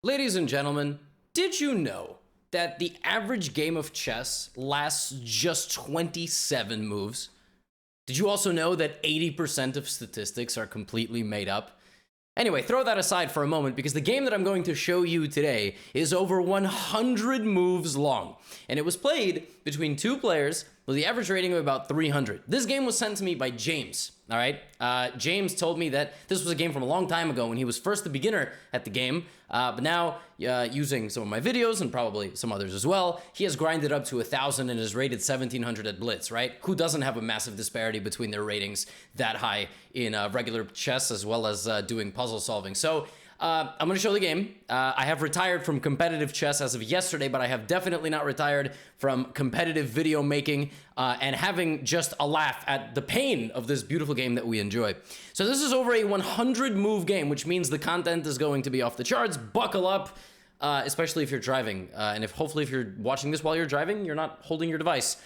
Ladies and gentlemen, did you know that the average game of chess lasts just 27 moves? Did you also know that 80% of statistics are completely made up? Anyway, throw that aside for a moment because the game that I'm going to show you today is over 100 moves long, and it was played between two players with the average rating of about 300. This game was sent to me by James, all right? James told me that this was a game from a long time ago when he was first a beginner at the game, but now using some of my videos and probably some others as well, he has grinded up to 1,000 and is rated 1,700 at Blitz, right? Who doesn't have a massive disparity between their ratings that high in regular chess as well as doing puzzle solving? So I'm going to show the game. I have retired from competitive chess as of yesterday, but I have definitely not retired from competitive video making and having just a laugh at the pain of this beautiful game that we enjoy. So this is over a 100 move game, which means the content is going to be off the charts. Buckle up, especially if you're driving. And hopefully if you're watching this while you're driving, you're not holding your device.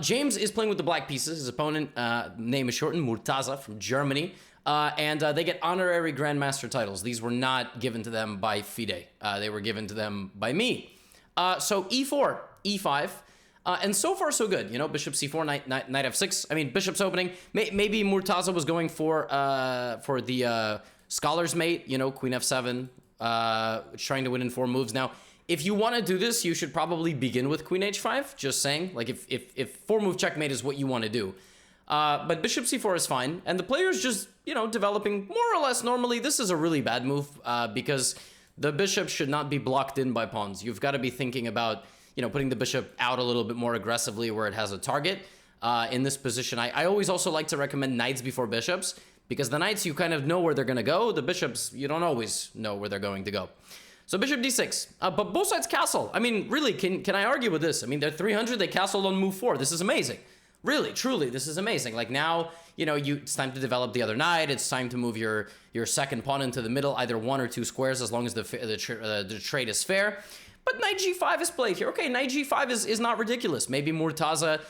James is playing with the black pieces. His opponent, name is shortened, Murtaza from Germany. And they get honorary Grandmaster titles. These were not given to them by FIDE. They were given to them by me. So e4, e5, and so far so good. You know, bishop c4, knight f6. I mean, bishop's opening. Maybe Murtaza was going for the scholar's mate. You know, queen f7, trying to win in 4 moves. Now, if you want to do this, you should probably begin with queen h5. Just saying, like if 4-move checkmate is what you want to do. But bishop c4 is fine, and the player's just, you know, developing more or less normally. This is a really bad move because the bishop should not be blocked in by pawns. You've got to be thinking about, you know, putting the bishop out a little bit more aggressively where it has a target. In this position, I always also like to recommend knights before bishops, because the knights, you kind of know where they're going to go. The bishops, you don't always know where they're going to go. So bishop d6, but both sides castle. I mean, really, can I argue with this? I mean, they're 300, they castled on move 4. This is amazing. Really, truly, this is amazing. Like now, you know, it's time to develop the other knight. It's time to move your second pawn into the middle, either 1 or 2 squares, as long as the trade is fair. But knight g5 is played here. Okay, knight g5 is not ridiculous. Maybe Murtaza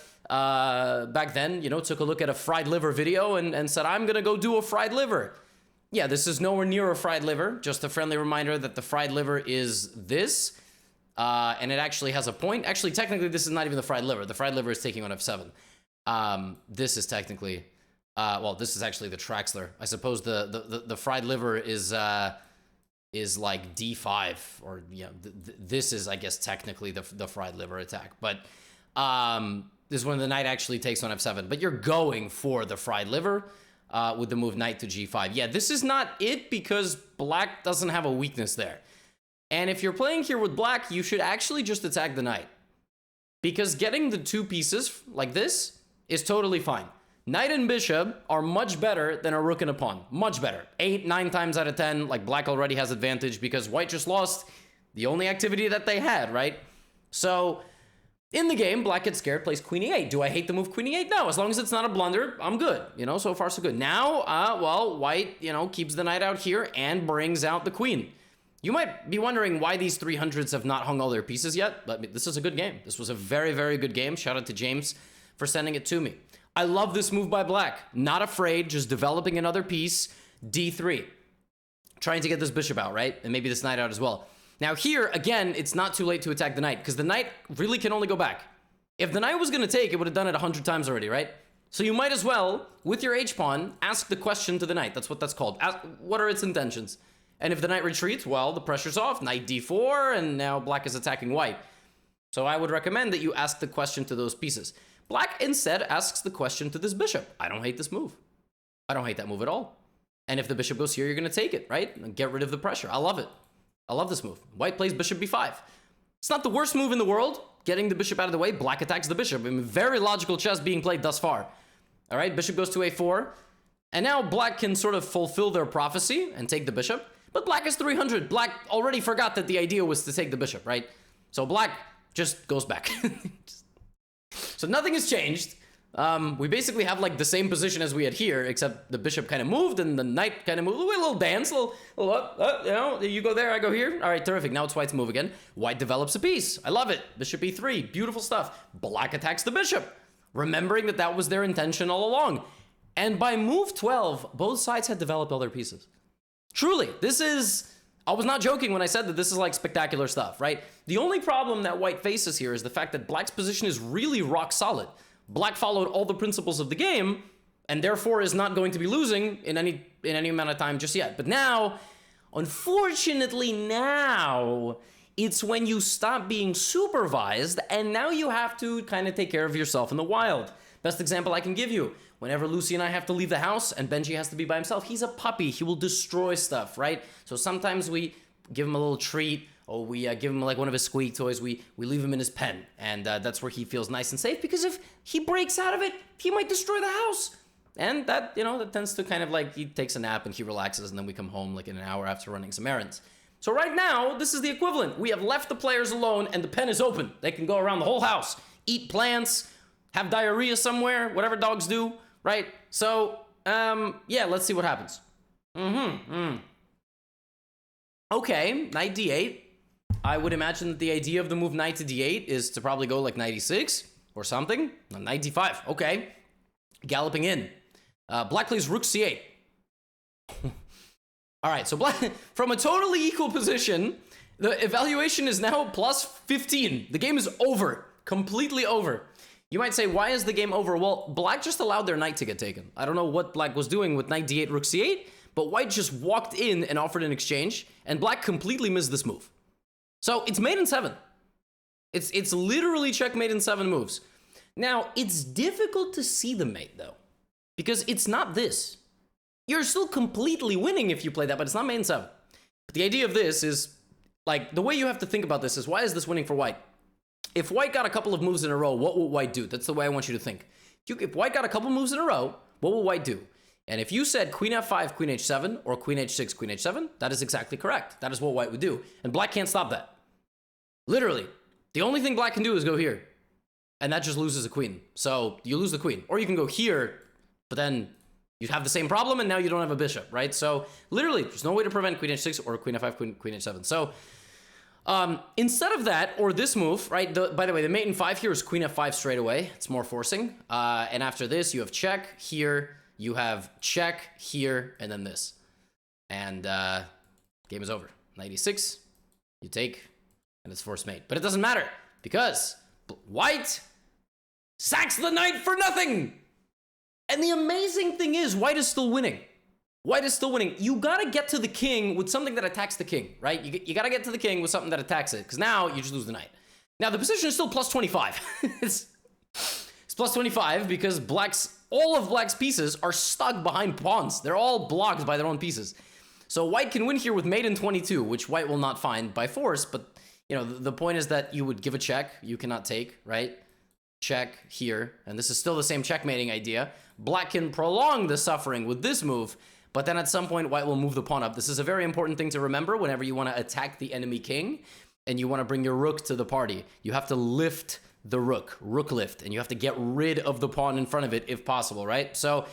back then, you know, took a look at a fried liver video and said, I'm gonna go do a fried liver. Yeah, this is nowhere near a fried liver. Just a friendly reminder that the fried liver is this, and it actually has a point. Actually, technically, this is not even the fried liver. The fried liver is taking on f7. This is technically, well, this is actually the Traxler. I suppose the fried liver is like d5, or, you know, this is, I guess, technically the fried liver attack. But this is when the knight actually takes on f7. But you're going for the fried liver with the move knight to g5. Yeah, this is not it because black doesn't have a weakness there. And if you're playing here with black, you should actually just attack the knight, because getting the 2 pieces like this is totally fine. Knight and bishop are much better than a rook and a pawn. Much better. 8, 9 times out of 10, like black already has advantage because white just lost the only activity that they had, right? So in the game, black gets scared, plays queen e8. Do I hate the move queen e8? No, as long as it's not a blunder, I'm good. You know, so far so good. Now, well, white, you know, keeps the knight out here and brings out the queen. You might be wondering why these 300s have not hung all their pieces yet, but this is a good game. This was a very, very good game. Shout out to James for sending it to me. I love this move by black. Not afraid, just developing another piece. d3. Trying to get this bishop out, right? And maybe this knight out as well. Now here, again, it's not too late to attack the knight, because the knight really can only go back. If the knight was going to take, it would have done it 100 times already, right? So you might as well, with your h-pawn, ask the question to the knight. That's what that's called. Ask, what are its intentions? And if the knight retreats, well, the pressure's off. Knight d4, and now black is attacking white. So I would recommend that you ask the question to those pieces. Black instead asks the question to this bishop. I don't hate this move. I don't hate that move at all. And if the bishop goes here, you're going to take it, right? And get rid of the pressure. I love it. I love this move. White plays bishop b5. It's not the worst move in the world. Getting the bishop out of the way, black attacks the bishop. I mean, very logical chess being played thus far. All right, bishop goes to a4. And now black can sort of fulfill their prophecy and take the bishop. But black is 300. Black already forgot that the idea was to take the bishop, right? So black just goes back. So nothing has changed. We basically have like the same position as we had here, except the bishop kind of moved and the knight kind of moved. A little dance, a little up, you know, you go there, I go here. All right, terrific. Now it's white's move again. White develops a piece. I love it. Bishop e3, beautiful stuff. Black attacks the bishop, remembering that that was their intention all along. And by move 12, both sides had developed all their pieces. Truly, this is I was not joking when I said that this is like spectacular stuff, right? The only problem that white faces here is the fact that black's position is really rock solid. Black followed all the principles of the game, and therefore is not going to be losing in any amount of time just yet. But now, unfortunately now, it's when you stop being supervised, and now you have to kind of take care of yourself in the wild. Best example I can give you, whenever Lucy and I have to leave the house and Benji has to be by himself, he's a puppy, he will destroy stuff, right? So sometimes we give him a little treat, or we give him like one of his squeak toys, we leave him in his pen, and that's where he feels nice and safe, because if he breaks out of it, he might destroy the house. And that, you know, that tends to kind of like, he takes a nap and he relaxes, and then we come home like in an hour after running some errands. So right now, this is the equivalent. We have left the players alone and the pen is open. They can go around the whole house, eat plants, have diarrhea somewhere, whatever dogs do, right? So, yeah, let's see what happens. Okay, knight d8. I would imagine that the idea of the move knight to d8 is to probably go like knight e6 or something. Knight d5, okay. Galloping in. Black plays rook c8. All right, so black, from a totally equal position, the evaluation is now plus 15. The game is over, completely over. You might say, why is the game over? Well, black just allowed their knight to get taken. I don't know what black was doing with knight d8, rook c8, but white just walked in and offered an exchange, and black completely missed this move. So it's mate in 7. It's literally checkmate in 7 moves. Now, it's difficult to see the mate, though, because it's not this. You're still completely winning if you play that, but it's not mate in 7. But the idea of this is, like, the way you have to think about this is, why is this winning for white? If white got a couple of moves in a row, what will white do? That's the way I want you to think. If white got a couple moves in a row, what will white do? And if you said queen f5, queen h7, or queen h6, queen h7, that is exactly correct. That is what white would do. And black can't stop that. Literally. The only thing black can do is go here. And that just loses a queen. So you lose the queen. Or you can go here, but then you have the same problem, and now you don't have a bishop, right? So literally, there's no way to prevent queen h6 or queen f5, queen h7. So instead of that, or this move, right? By the way, the mate in 5 here is queen f5 straight away. It's more forcing. And after this, you have check here. You have check here, and then this. And game is over. Knight e6, you take, and it's forced mate. But it doesn't matter, because white sacks the knight for nothing. And the amazing thing is, white is still winning. White is still winning. You gotta get to the king with something that attacks the king, right? You gotta get to the king with something that attacks it, because now you just lose the knight. Now, the position is still plus 25. It's plus 25 because all of black's pieces are stuck behind pawns. They're all blocked by their own pieces. So white can win here with mate in 22, which white will not find by force, but you know, the point is that you would give a check, you cannot take, right? Check here, and this is still the same checkmating idea. Black can prolong the suffering with this move, but then at some point, white will move the pawn up. This is a very important thing to remember whenever you want to attack the enemy king, and you want to bring your rook to the party. You have to lift the rook lift, and you have to get rid of the pawn in front of it if possible, right? So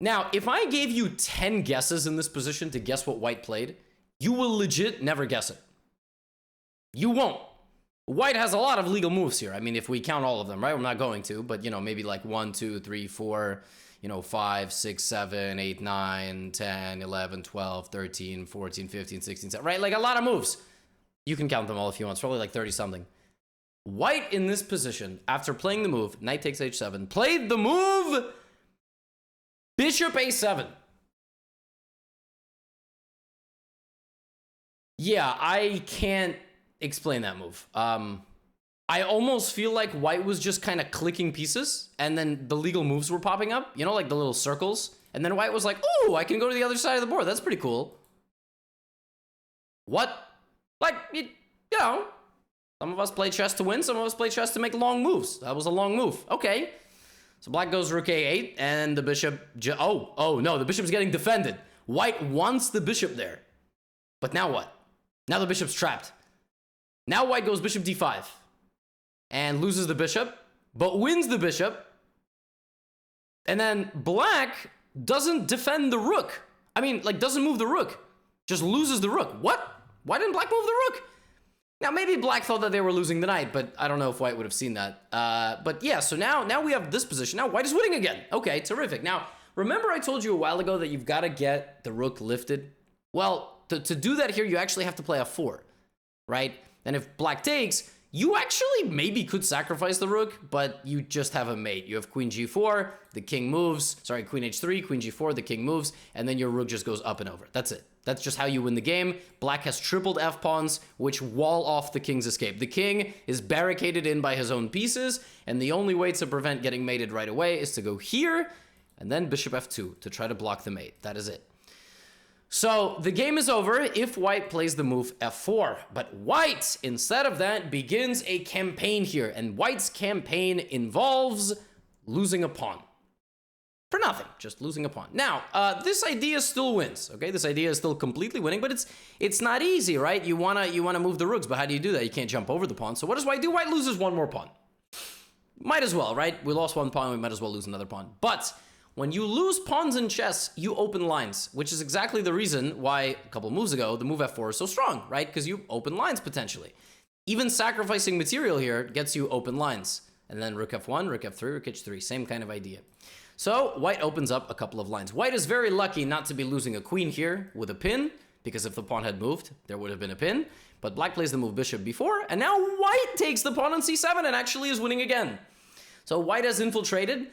now, if I gave you 10 guesses in this position to guess what white played, you will legit never guess it. You won't. White has a lot of legal moves here. I mean, if we count all of them, right? We're not going to, but, you know, maybe like 1, 2, 3, 4, you know, 5, 6, 7, 8, 9, 10, 11, 12, 13, 14, 15, 16, 17, right? Like a lot of moves. You can count them all if you want. It's probably like 30 something. White in this position, after playing the move, knight takes h7, played the move bishop a7. Yeah, I can't explain that move. I almost feel like white was just kind of clicking pieces, and then the legal moves were popping up, you know, like the little circles. And then white was like, oh, I can go to the other side of the board. That's pretty cool. What? Like, you know, some of us play chess to win. Some of us play chess to make long moves. That was a long move. Okay. So black goes rook a8, and the bishop... Oh, no, the bishop's getting defended. White wants the bishop there. But now what? Now the bishop's trapped. Now white goes bishop d5 and loses the bishop, but wins the bishop. And then black doesn't defend the rook. I mean, like, doesn't move the rook. Just loses the rook. What? Why didn't black move the rook? Now, maybe black thought that they were losing the knight, but I don't know if white would have seen that. But yeah, so now we have this position. Now white is winning again. Okay, terrific. Now, remember I told you a while ago that you've got to get the rook lifted? Well, To do that here, you actually have to play f4, right? And if black takes, you actually maybe could sacrifice the rook, but you just have a mate. You have queen g4, the king moves, sorry, queen h3, queen g4, the king moves, and then your rook just goes up and over. That's it. That's just how you win the game. Black has tripled f-pawns, which wall off the king's escape. The king is barricaded in by his own pieces, and the only way to prevent getting mated right away is to go here, and then bishop f2 to try to block the mate. That is it. So the game is over if white plays the move f4, but white, instead of that, begins a campaign here, and white's campaign involves losing a pawn. For nothing, just losing a pawn. Now, this idea still wins, okay? This idea is still completely winning, but it's not easy, right? You wanna move the rooks, but how do you do that? You can't jump over the pawn. So what does white do? White loses one more pawn. Might as well, right? We lost one pawn, we might as well lose another pawn. But when you lose pawns in chess, you open lines, which is exactly the reason why a couple moves ago, the move f4 is so strong, right? Because you open lines potentially. Even sacrificing material here gets you open lines. And then rook f1, rook f3, rook h3, same kind of idea. So white opens up a couple of lines. White is very lucky not to be losing a queen here with a pin, because if the pawn had moved, there would have been a pin. But black plays the move bishop b4, and now white takes the pawn on c7 and actually is winning again. So white has infiltrated.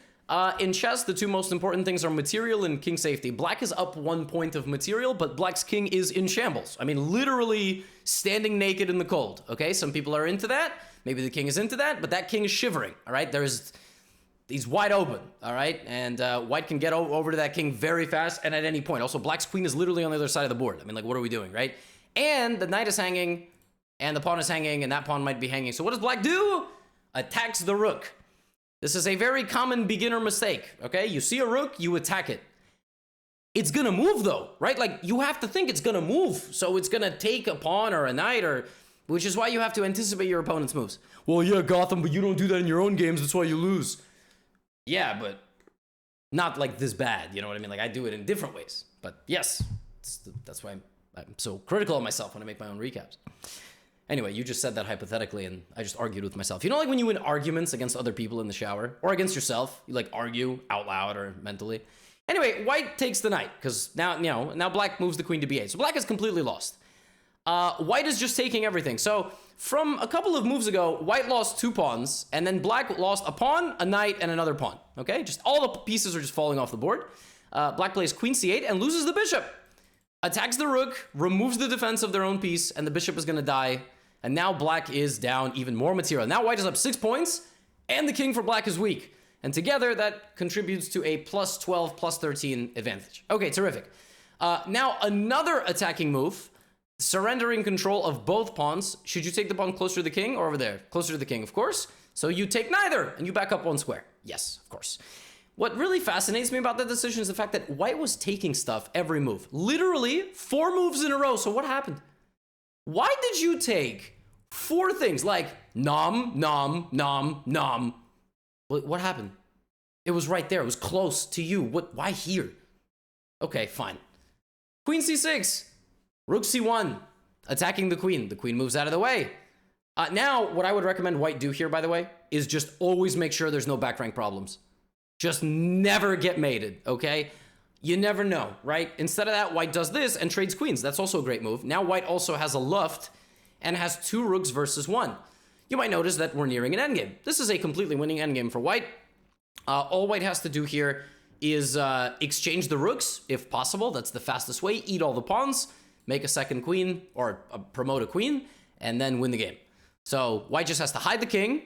In chess, the two most important things are material and king safety. Black is up 1 point of material, but black's king is in shambles. I mean, literally standing naked in the cold, okay? Some people are into that. Maybe the king is into that, but that king is shivering, all right? He's wide open, all right? And white can get over to that king very fast and at any point. Also, black's queen is literally on the other side of the board. I mean, like, what are we doing, right? And the knight is hanging, and the pawn is hanging, and that pawn might be hanging. So what does black do? Attacks the rook. This is a very common beginner mistake, okay? You see a rook, you attack it. It's gonna move though, right? Like, you have to think it's gonna move. So it's gonna take a pawn or a knight, which is why you have to anticipate your opponent's moves. Well, yeah, Gotham, but you don't do that in your own games, that's why you lose. Yeah, but not like this bad, you know what I mean? Like, I do it in different ways. But yes, that's why I'm so critical of myself when I make my own recaps. Anyway, you just said that hypothetically, and I just argued with myself. You know, like when you win arguments against other people in the shower, or against yourself, you like argue out loud or mentally. Anyway, white takes the knight, because now black moves the queen to b8. So black is completely lost. White is just taking everything. So from a couple of moves ago, white lost 2 pawns, and then black lost a pawn, a knight, and another pawn. Okay, just all the pieces are just falling off the board. Black plays queen c8 and loses the bishop. Attacks the rook, removes the defense of their own piece, and the bishop is going to die. And now black is down even more material. Now white is up 6 points, and the king for black is weak. And together, that contributes to a plus 12, plus 13 advantage. Okay, terrific. Now another attacking move, surrendering control of both pawns. Should you take the pawn closer to the king or over there? Closer to the king, of course. So you take neither, and you back up 1 square. Yes, of course. What really fascinates me about that decision is the fact that white was taking stuff every move. Literally 4 moves in a row. So what happened? Why did you take 4 things like nom, nom, nom, nom? What happened? It was right there. It was close to you. Why here? Okay, fine. Queen c6. Rook c1. Attacking the queen. The queen moves out of the way. Now, what I would recommend white do here, by the way, is just always make sure there's no back rank problems. Just never get mated, okay? You never know, right? Instead of that, white does this and trades queens. That's also a great move. Now white also has a luft and has 2 rooks versus 1. You might notice that we're nearing an endgame. This is a completely winning endgame for white. All white has to do here is exchange the rooks, if possible. That's the fastest way. Eat all the pawns, make a second queen, or promote a queen, and then win the game. So white just has to hide the king,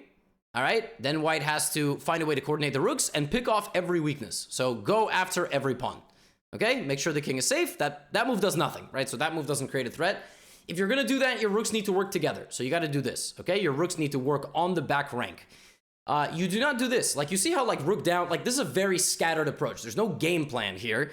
all right? Then white has to find a way to coordinate the rooks and pick off every weakness. So go after every pawn, okay? Make sure the king is safe. That move does nothing, right? So that move doesn't create a threat. If you're gonna do that, your rooks need to work together. So you gotta do this, okay? Your rooks need to work on the back rank. You do not do this. Like, you see how, like, rook down, like, this is a very scattered approach. There's no game plan here.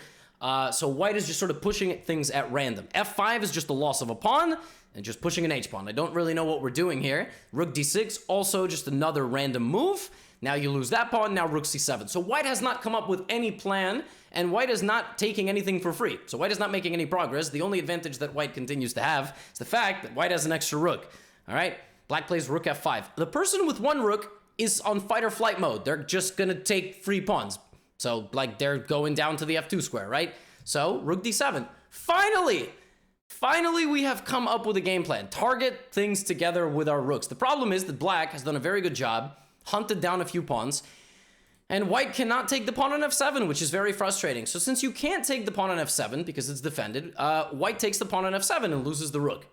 So white is just sort of pushing things at random. F5 is just the loss of a pawn and just pushing an h-pawn. I don't really know what we're doing here. Rook d6, also just another random move. Now you lose that pawn, now rook c7. So white has not come up with any plan, and white is not taking anything for free. So white is not making any progress. The only advantage that white continues to have is the fact that white has an extra rook. All right, black plays rook f5. The person with 1 rook is on fight or flight mode. They're just gonna take free pawns. So, like, they're going down to the f2 square, right? So, rook d7. Finally, Finally, we have come up with a game plan. Target things together with our rooks. The problem is that black has done a very good job, hunted down a few pawns, and white cannot take the pawn on f7, which is very frustrating. So since you can't take the pawn on f7 because it's defended, white takes the pawn on f7 and loses the rook.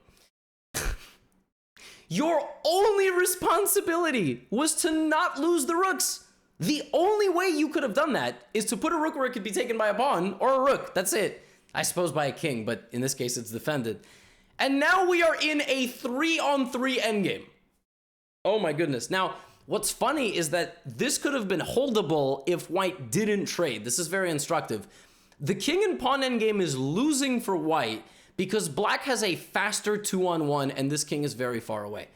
Your only responsibility was to not lose the rooks. The only way you could have done that is to put a rook where it could be taken by a pawn or a rook. That's it. I suppose by a king, but in this case, it's defended. And now we are in a 3-on-3 endgame. Oh my goodness. Now, what's funny is that this could have been holdable if white didn't trade. This is very instructive. The king and pawn endgame is losing for white because black has a faster 2-on-1 and this king is very far away.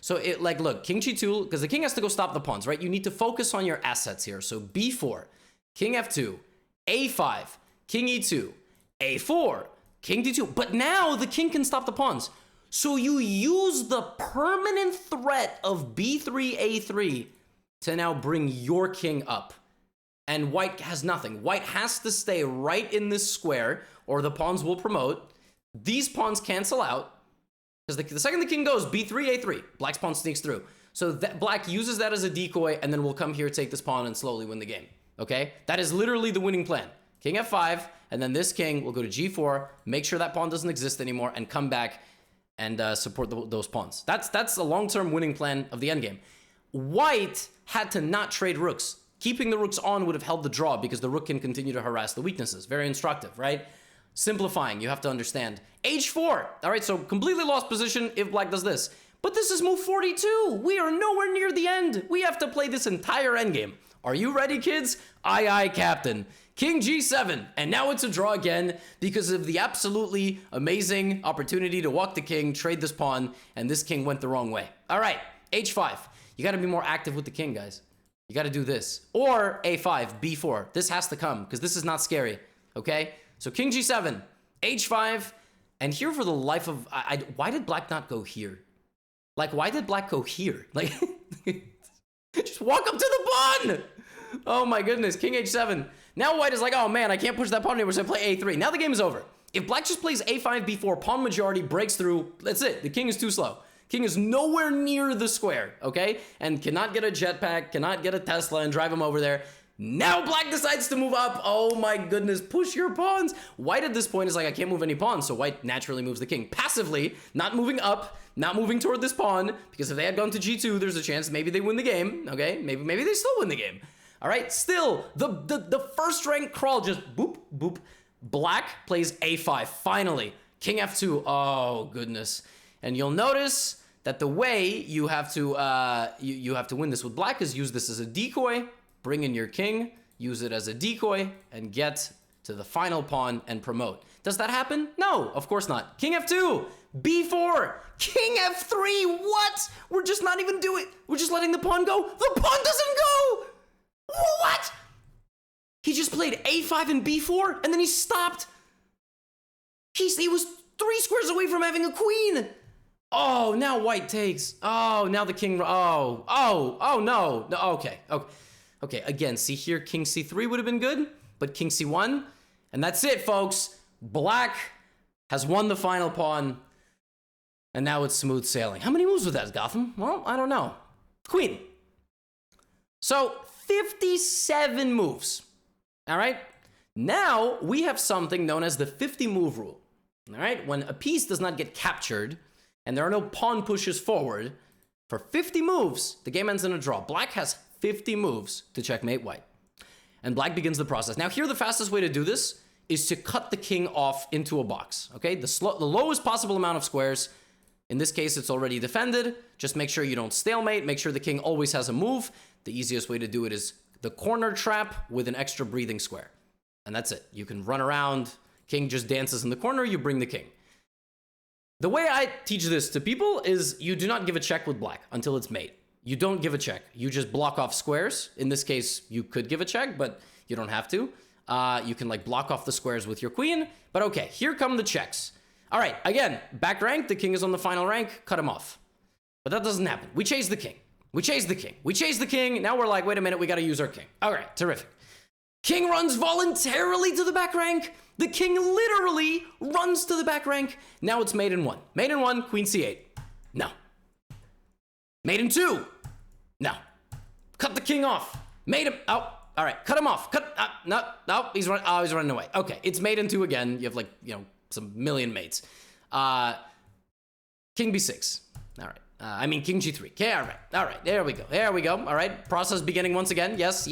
So look, king g2, because the king has to go stop the pawns, right? You need to focus on your assets here. So b4, king f2, a5, king e2, a4, king d2. But now the king can stop the pawns. So you use the permanent threat of b3, a3 to now bring your king up. And white has nothing. White has to stay right in this square or the pawns will promote. These pawns cancel out. Because the second the king goes, b3, a3, black's pawn sneaks through. So that black uses that as a decoy, and then we'll come here, take this pawn, and slowly win the game. Okay? That is literally the winning plan. King f5, and then this king will go to g4, make sure that pawn doesn't exist anymore, and come back and support those pawns. That's a long-term winning plan of the endgame. White had to not trade rooks. Keeping the rooks on would have held the draw, because the rook can continue to harass the weaknesses. Very instructive, right? Simplifying, you have to understand. h4. All right, so completely lost position if black does this. But this is move 42. We are nowhere near the end. We have to play this entire endgame. Are you ready, kids? Aye, aye, captain. King g7. And now it's a draw again because of the absolutely amazing opportunity to walk the king, trade this pawn, and this king went the wrong way. All right, h5. You got to be more active with the king, guys. You got to do this. Or a5, b4. This has to come because this is not scary, okay? So king g7, h5, and here for the life of... why did black not go here? Like, why did black go here? Like, just walk up to the pawn! Oh my goodness, king h7. Now white is like, oh man, I can't push that pawn anymore, so I play a3. Now the game is over. If black just plays a5, b4, pawn majority, breaks through, that's it. The king is too slow. King is nowhere near the square, okay? And cannot get a jetpack, cannot get a Tesla and drive him over there. Now black decides to move up. Oh my goodness, push your pawns. White at this point is like, I can't move any pawns, so white naturally moves the king. Passively, not moving up, not moving toward this pawn, because if they had gone to g2, there's a chance maybe they win the game, okay? Maybe they still win the game. All right, still, the first rank crawl just boop, boop. Black plays a5, finally. King f2, oh goodness. And you'll notice that the way you have to win this with black is use this as a decoy, bring in your king, use it as a decoy, and get to the final pawn and promote. Does that happen? No, of course not. King f2, b4, king f3, what? We're just not even doing, we're just letting the pawn go. The pawn doesn't go! What? He just played a5 and b4, and then he stopped. He was 3 squares away from having a queen. Oh, now white takes. Oh, now the king, no. Okay, again, see here, king c3 would have been good, but king c1, and that's it, folks. Black has won the final pawn, and now it's smooth sailing. How many moves was that, Gotham? Well, I don't know. Queen. So, 57 moves. All right? Now, we have something known as the 50-move rule. All right? When a piece does not get captured, and there are no pawn pushes forward, for 50 moves, the game ends in a draw. Black has 50 moves to checkmate white. And black begins the process. Now here, the fastest way to do this is to cut the king off into a box, okay? The lowest possible amount of squares. In this case, it's already defended. Just make sure you don't stalemate. Make sure the king always has a move. The easiest way to do it is the corner trap with an extra breathing square. And that's it. You can run around. King just dances in the corner. You bring the king. The way I teach this to people is you do not give a check with black until it's mate. You don't give a check. You just block off squares. In this case, you could give a check, but you don't have to. You can like block off the squares with your queen. But okay, here come the checks. All right, again, back rank. The king is on the final rank. Cut him off. But that doesn't happen. We chase the king. We chase the king. We chase the king. Now we're like, wait a minute, we got to use our king. All right, terrific. King runs voluntarily to the back rank. The king literally runs to the back rank. Now it's mate in 1. Mate in 1, queen c8. No. Mate in 2. No. Cut the king off. Mate him. Oh, all right. Cut him off. No. He's running away. Okay, it's mate in 2 again. You have like, some million mates. King b6. All right. I mean, king g3. Okay, all right. There we go. All right. Process beginning once again. Yes.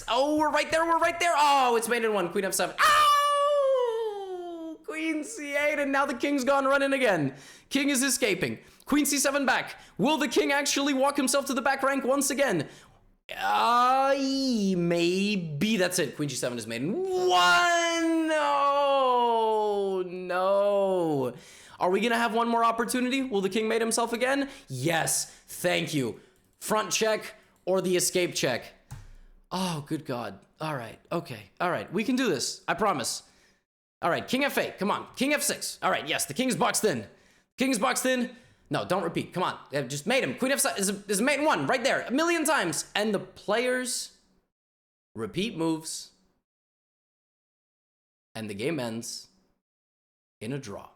Oh, we're right there. Oh, it's mate in 1. Queen f7. Oh! Queen c8, and now the king's gone running again. King is escaping. Queen c7 back. Will the king actually walk himself to the back rank once again? Maybe. That's it. Queen g7 is mate in 1. No. Are we gonna have one more opportunity? Will the king mate himself again? Yes, thank you. Front check or the escape check. Oh, good God. All right, okay. All right, we can do this, I promise. All right, king f8, come on. King f6. All right, yes, the king's boxed in. King's boxed in. No, don't repeat, come on. Just mate him. Queen f7 is mate in 1, right there, a million times. And the players repeat moves. And the game ends in a draw.